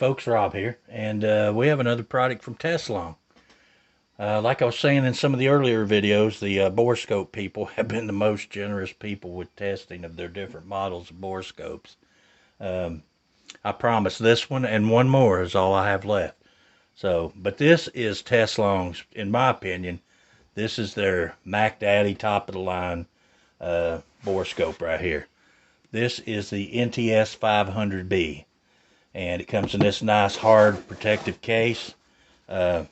folks, Rob here, and we have another product from Teslong. Like I was saying in some of the earlier videos, the borescope people have been the most generous people with testing of their different models of borescopes. Um, I promise this one and one more is all I have left. So, but this is Teslong's, in my opinion, this is their Mac Daddy top of the line borescope right here. This is the NTS500B. And it comes in this nice hard protective case. Got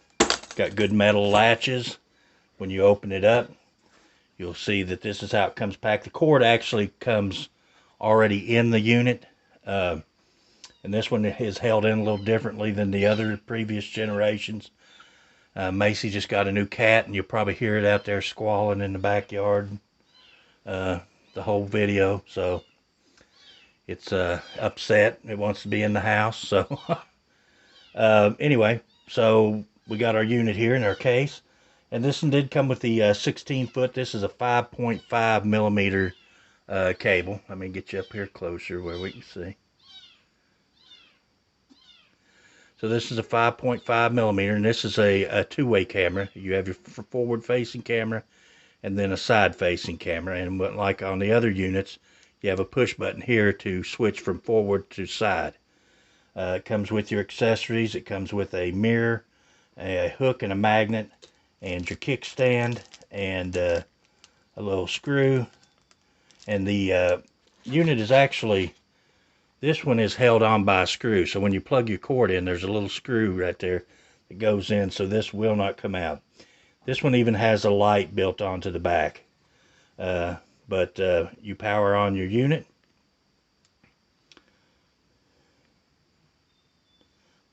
good metal latches. When you open it up, you'll see that this is how it comes packed. The cord actually comes already in the unit, and this one is held in a little differently than the other previous generations. Macy just got a new cat, and you'll probably hear it out there squalling in the backyard the whole video. So it's upset. It wants to be in the house. So anyway, so we got our unit here in our case, and this one did come with the 16 foot. This is a 5.5 millimeter cable. Let me get you up here closer where we can see. So this is a 5.5 millimeter, and this is a two-way camera. You have your forward facing camera and then a side facing camera, and like on the other units, you have a push button here to switch from forward to side. It comes with your accessories. It comes with a mirror, a hook and a magnet, and your kickstand, and a little screw. And the unit is actually, this one is held on by a screw. So when you plug your cord in, there's a little screw right there that goes in, so this will not come out. This one even has a light built onto the back. But you power on your unit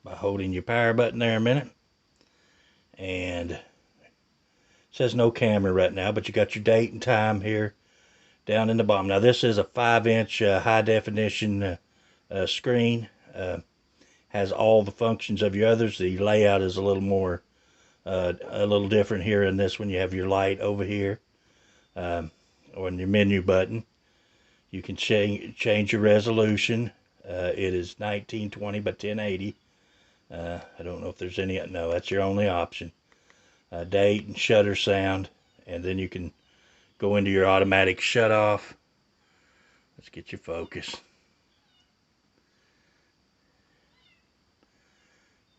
by holding your power button there a minute. And it says no camera right now, but you got your date and time here down in the bottom. Now this is a 5-inch high definition screen. Has all the functions of your others. The layout is a little more a little different here. In this one you have your light over here on your menu button. You can change your resolution. It is 1920 by 1080. I don't know if there's any, no, that's your only option. Date and shutter sound, and then you can go into your automatic shut off. Let's get your focus.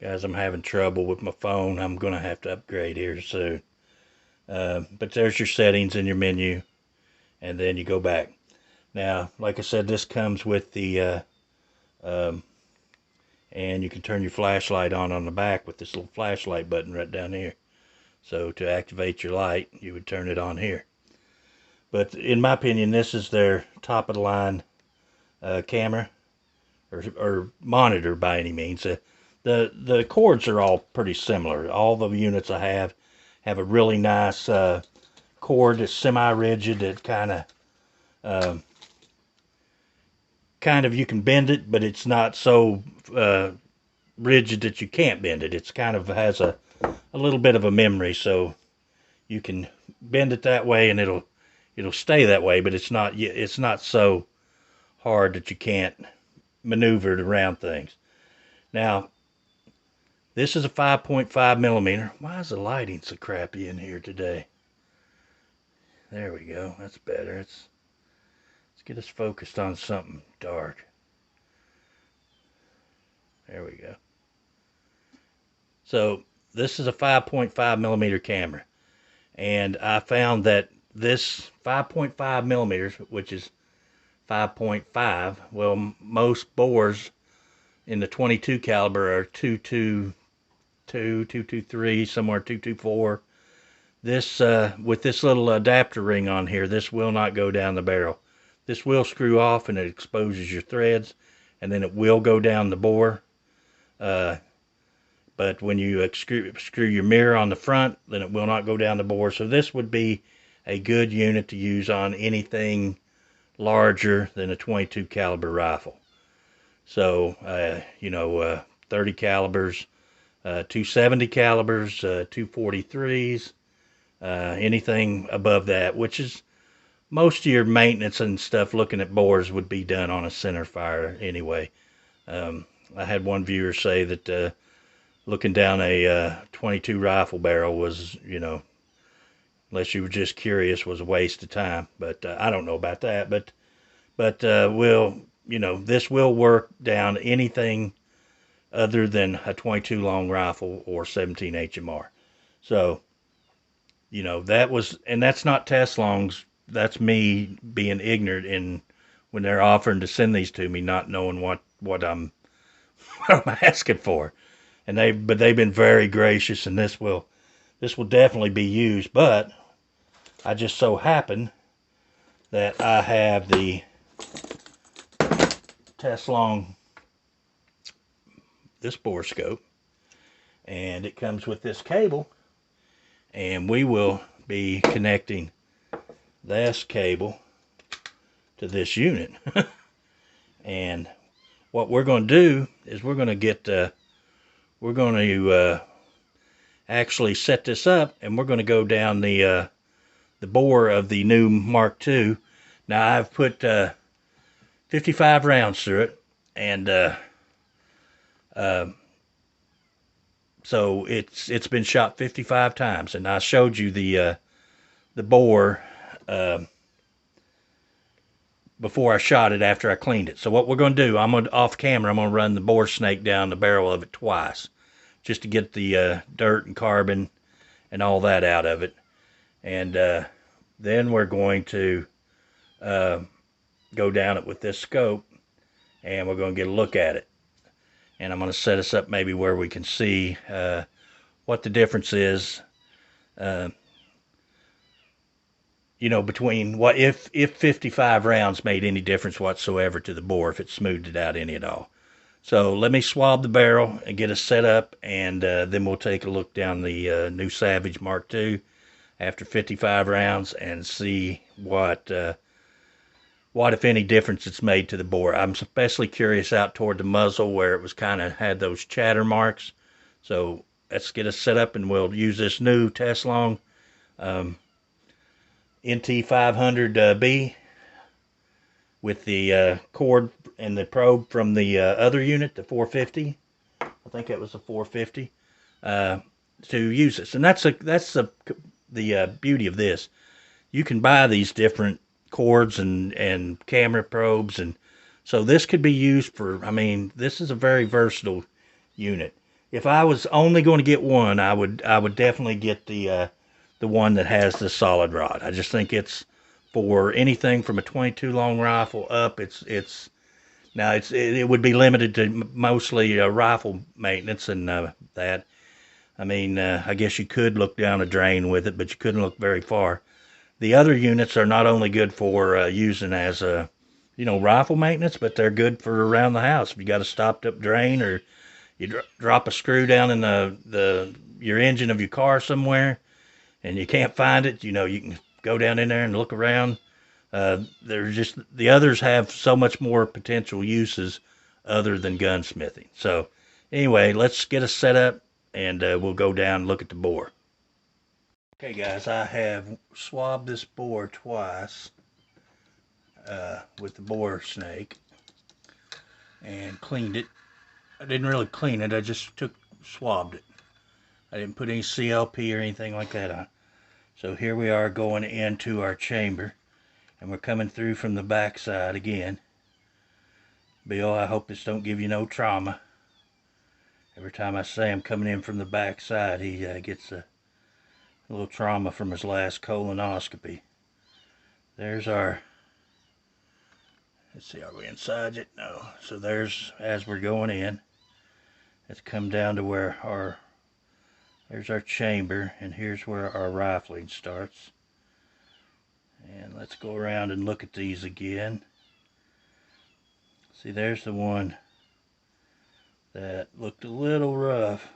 Guys, I'm having trouble with my phone. I'm going to have to upgrade here soon. But there's your settings in your menu, and then you go back. Now, like I said, this comes with the and you can turn your flashlight on the back with this little flashlight button right down here. So to activate your light, you would turn it on here. But in my opinion, this is their top of the line camera or monitor by any means. The cords are all pretty similar. All the units I have a really nice cord that's semi-rigid. That kind of you can bend it, but it's not so rigid that you can't bend it. It's kind of has a little bit of a memory, so you can bend it that way and it'll stay that way, but it's not so hard that you can't maneuver it around things. Now this is a 5.5 millimeter. Why is the lighting so crappy in here today? There we go. That's better. Let's get us focused on something dark. There we go. So this is a 5.5 millimeter camera, and I found that this 5.5 millimeters, which is 5.5, well, most bores in the 22 caliber are 222, 223, somewhere 224. This with this little adapter ring on here, this will not go down the barrel. This will screw off and it exposes your threads, and then it will go down the bore. But when you screw your mirror on the front, then it will not go down the bore. So this would be a good unit to use on anything larger than a 22 caliber rifle. So 30 calibers, 270 calibers, 243s, anything above that, which is most of your maintenance and stuff looking at bores would be done on a center fire anyway. I had one viewer say that looking down a 22 rifle barrel was, you know, unless you were just curious, was a waste of time. But I don't know about that. But we'll, you know, this will work down anything other than a 22 long rifle or 17 HMR. So, you know, that was, and that's not Teslong's. That's me being ignorant in when they're offering to send these to me, not knowing what I'm what I'm asking for. And they've been very gracious, and this will definitely be used. But I just so happen that I have the Teslong this borescope, and it comes with this cable, and we will be connecting this cable to this unit. And what we're going to do is we're going to actually set this up, and we're going to go down the bore of the new Mark II. Now I've put 55 rounds through it, and so it's been shot 55 times, and I showed you the bore before I shot it after I cleaned it. So what we're going to do, off camera, I'm going to run the bore snake down the barrel of it twice, just to get the dirt and carbon and all that out of it. And then we're going to go down it with this scope, and we're going to get a look at it. And I'm going to set us up maybe where we can see what the difference is, you know, between what if 55 rounds made any difference whatsoever to the bore, if it smoothed it out any at all. So let me swab the barrel and get us set up, and then we'll take a look down the new Savage Mark II after 55 rounds and see what if any difference it's made to the bore. I'm especially curious out toward the muzzle where it was kind of had those chatter marks. So let's get us set up, and we'll use this new Teslong NT500B with the cord and the probe from the other unit, the 450. I think it was the 450 to use this. And that's the beauty of this. You can buy these different cords and camera probes, and so this could be used for, I mean, this is a very versatile unit. If I was only going to get one, I would definitely get the one that has the solid rod. I just think it's for anything from a 22 long rifle up. It would be limited to mostly rifle maintenance and that. I mean, I guess you could look down a drain with it, but you couldn't look very far. The other units are not only good for using as a, you know, rifle maintenance, but they're good for around the house. If you got a stopped up drain, or you drop a screw down in your engine of your car somewhere, and you can't find it, you know, you can go down in there and look around. The others have so much more potential uses other than gunsmithing. So anyway, let's get us set up, and we'll go down and look at the bore. Okay guys, I have swabbed this bore twice with the bore snake and cleaned it. I didn't really clean it, I just swabbed it. I didn't put any CLP or anything like that on. So here we are going into our chamber, and we're coming through from the back side again. Bill, I hope this don't give you no trauma. Every time I say I'm coming in from the back side, he gets a little trauma from his last colonoscopy. There's our, let's see, are we inside yet? No. So there's, as we're going in, it's come down to where there's our chamber, and here's where our rifling starts. And let's go around and look at these again. See, there's the one that looked a little rough.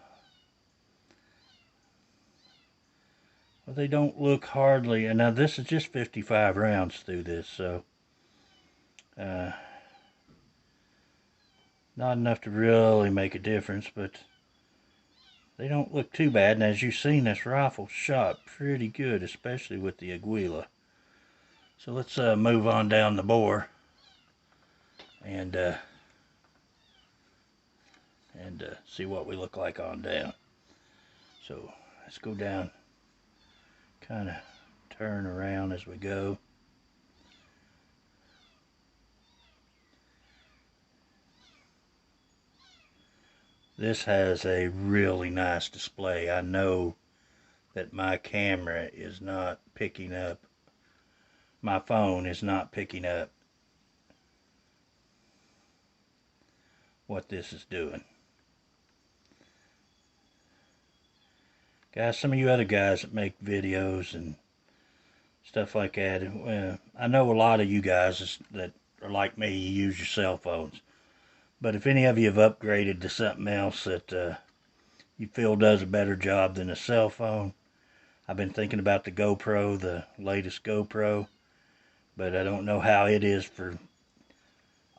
Well, they don't look hardly, and now this is just 55 rounds through this, so not enough to really make a difference, but they don't look too bad. And as you've seen, this rifle shot pretty good, especially with the Aguila. So let's move on down the bore, and and see what we look like on down. So let's go down, kind of turn around as we go. This has a really nice display. I know that my camera is not picking up, my phone is not picking up what this is doing. Guys, some of you other guys that make videos and stuff like that, I know a lot of you guys that are like me, you use your cell phones. But if any of you have upgraded to something else that you feel does a better job than a cell phone, I've been thinking about the GoPro, the latest GoPro, but I don't know how it is for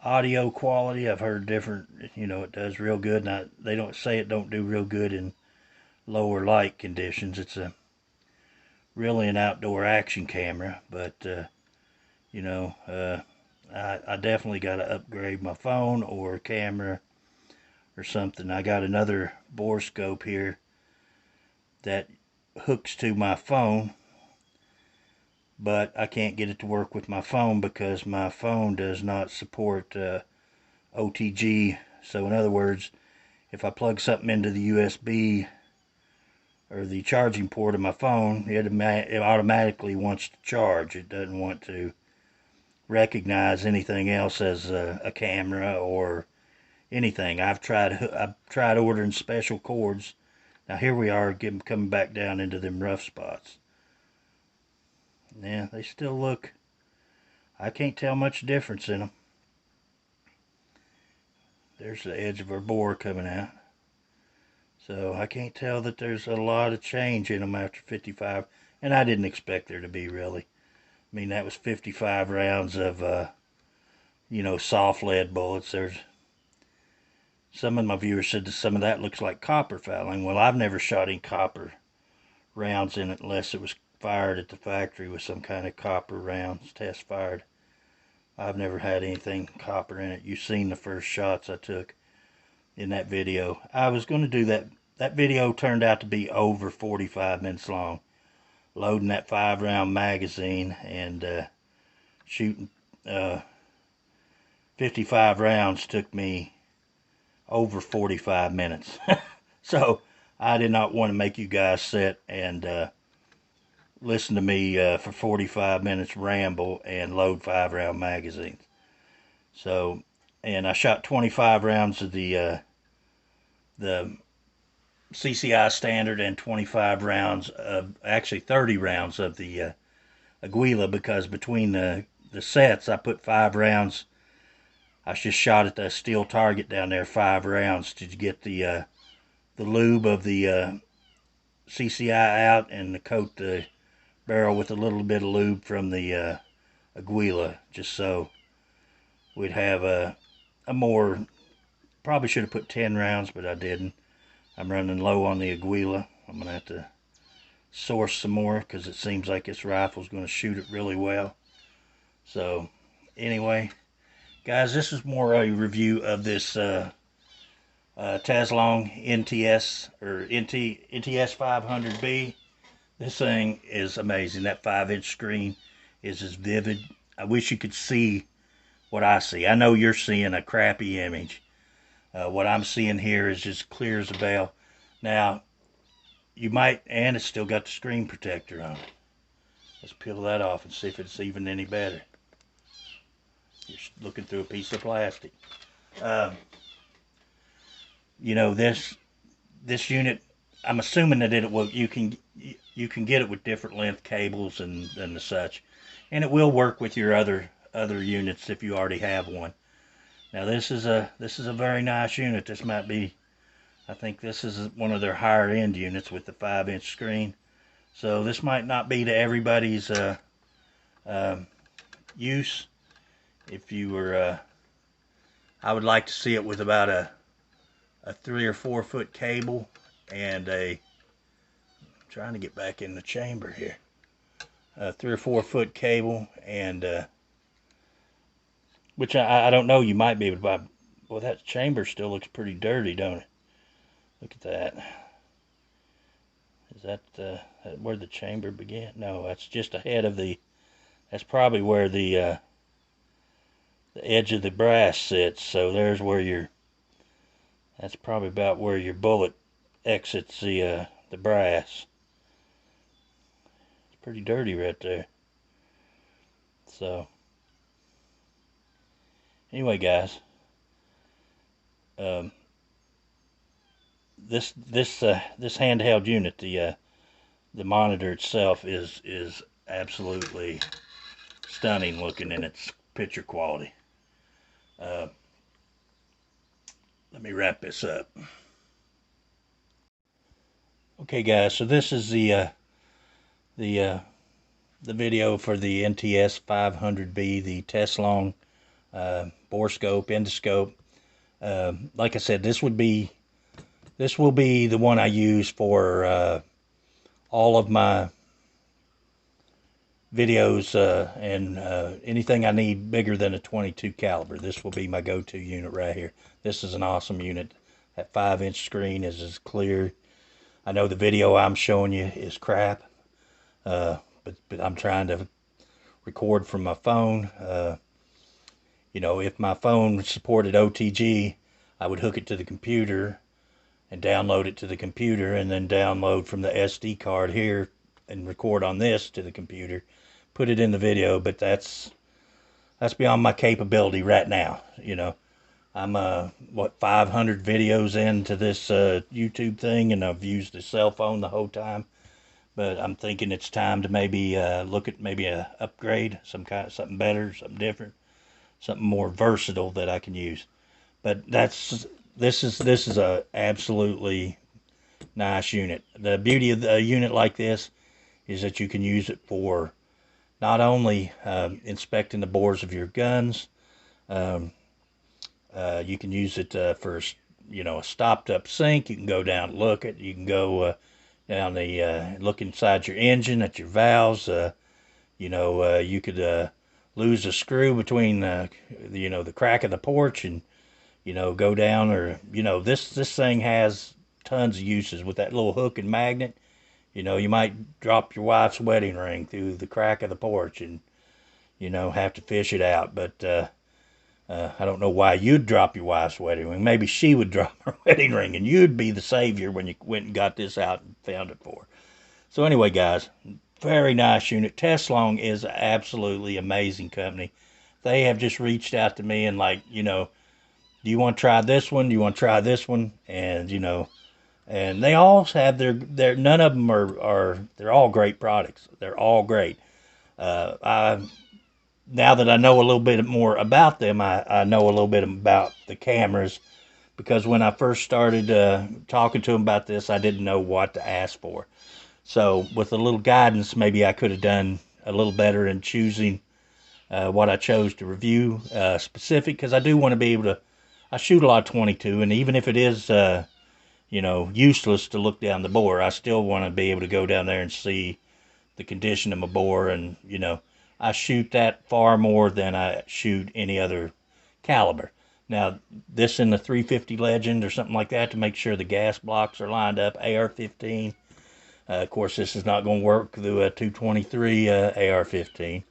audio quality. I've heard different, it does real good. Now, they don't say it don't do real good in lower light conditions. It's really an outdoor action camera, but I definitely got to upgrade my phone or camera or something. I got another borescope here that hooks to my phone, but I can't get it to work with my phone because my phone does not support OTG. So in other words, if I plug something into the USB or the charging port of my phone, it automatically wants to charge. It doesn't want to recognize anything else as a camera or anything. I've tried ordering special cords. Now here we are coming back down into them rough spots. Yeah, they still look, I can't tell much difference in them. There's the edge of our bore coming out. So I can't tell that there's a lot of change in them after 55. And I didn't expect there to be, really. I mean, that was 55 rounds of, soft lead bullets. There's some of my viewers said that some of that looks like copper fouling. Well, I've never shot any copper rounds in it unless it was fired at the factory with some kind of copper rounds, test fired. I've never had anything copper in it. You've seen the first shots I took in that video. I was going to do that. That video turned out to be over 45 minutes long. Loading that 5-round magazine and shooting 55 rounds took me over 45 minutes. So I did not want to make you guys sit and listen to me for 45 minutes ramble and load 5-round magazines. So, and I shot 25 rounds of the CCI standard and 25 rounds of, actually 30 rounds of the Aguila, because between the sets I put 5 rounds. I just shot at the steel target down there 5 rounds to get the lube of the CCI out and to coat the barrel with a little bit of lube from the Aguila, just so we'd have a more, probably should have put 10 rounds, but I didn't. I'm running low on the Aguila. I'm going to have to source some more because it seems like this rifle's going to shoot it really well. So anyway, guys, this is more a review of this Teslong NTS500B. This thing is amazing. That 5-inch screen is as vivid. I wish you could see what I see. I know you're seeing a crappy image. What I'm seeing here is just clear as a bell. Now, you might, and it's still got the screen protector on it. Let's peel that off and see if it's even any better. You're looking through a piece of plastic. This unit, I'm assuming that it will, you can get it with different length cables and the such, and it will work with your other units if you already have one. Now this is a very nice unit. This might be, I think this is one of their higher end units with the 5-inch screen. So this might not be to everybody's use. If you were, I would like to see it with about a 3 or 4 foot cable and I'm trying to get back in the chamber here. A 3 or 4 foot cable and which I don't know, you might be able to buy. Well, that chamber still looks pretty dirty, don't it? Look at that. Is that where the chamber began? No, that's just ahead of the. That's probably where the edge of the brass sits. So there's where your. That's probably about where your bullet exits the brass. It's pretty dirty right there. So anyway, guys, um, this handheld unit, the monitor itself is absolutely stunning looking in its picture quality. Let me wrap this up. Okay, guys, so this is the video for the NTS500B, the Teslong borescope, endoscope. Like I said, this will be the one I use for all of my videos and anything I need bigger than a 22 caliber. This will be my go-to unit right here. This is an awesome unit. That 5-inch screen is as clear. I know the video I'm showing you is crap, but I'm trying to record from my phone. You know, if my phone supported OTG, I would hook it to the computer and download it to the computer, and then download from the SD card here and record on this to the computer, put it in the video. But that's beyond my capability right now. You know, I'm 500 videos into this YouTube thing, and I've used a cell phone the whole time. But I'm thinking it's time to maybe look at maybe a upgrade, something better, something different, something more versatile that I can use. But this is a absolutely nice unit. The beauty of a unit like this is that you can use it for not only inspecting the bores of your guns. You can use it for, you know, a stopped up sink. You can go down and look at. You can go down the look inside your engine at your valves. You know, you could lose a screw between you know, the crack of the porch, and you know, go down. Or you know, this thing has tons of uses with that little hook and magnet. You know, you might drop your wife's wedding ring through the crack of the porch and, you know, have to fish it out. But I don't know why you'd drop your wife's wedding ring. Maybe she would drop her wedding ring, and you'd be the savior when you went and got this out and found it for her. So anyway, guys, very nice unit. Teslong is an absolutely amazing company. They have just reached out to me and, like, you know, do you want to try this one? Do you want to try this one? And, you know, and they all have their none of them are they're all great products. They're all great. Now that I know a little bit more about them, I know a little bit about the cameras, because when I first started talking to them about this, I didn't know what to ask for. So with a little guidance, maybe I could have done a little better in choosing what I chose to review specific, because I do want to be able to. I shoot a lot of 22, and even if it is you know, useless to look down the bore, I still want to be able to go down there and see the condition of my bore. And you know, I shoot that far more than I shoot any other caliber. Now, this in the 350 Legend or something like that, to make sure the gas blocks are lined up, AR-15. Of course, this is not going to work through a 223 AR-15.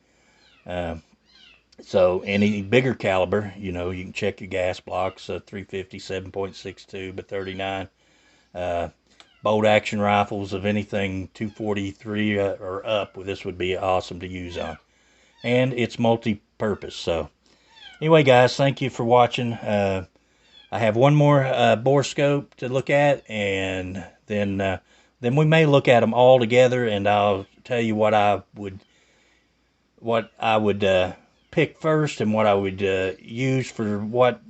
So any bigger caliber, you know, you can check your gas blocks, 350, 7.62 by 39. Bolt action rifles of anything 243 or up, well, this would be awesome to use on. And it's multi-purpose. So anyway, guys, thank you for watching. I have one more borescope to look at, and then we may look at them all together, and I'll tell you what I would pick first, and what I would use for what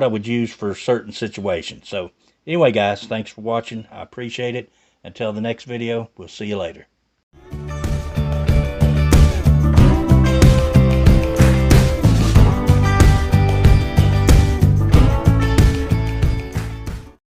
I would use for certain situations. So anyway, guys, thanks for watching. I appreciate it. Until the next video, we'll see you later.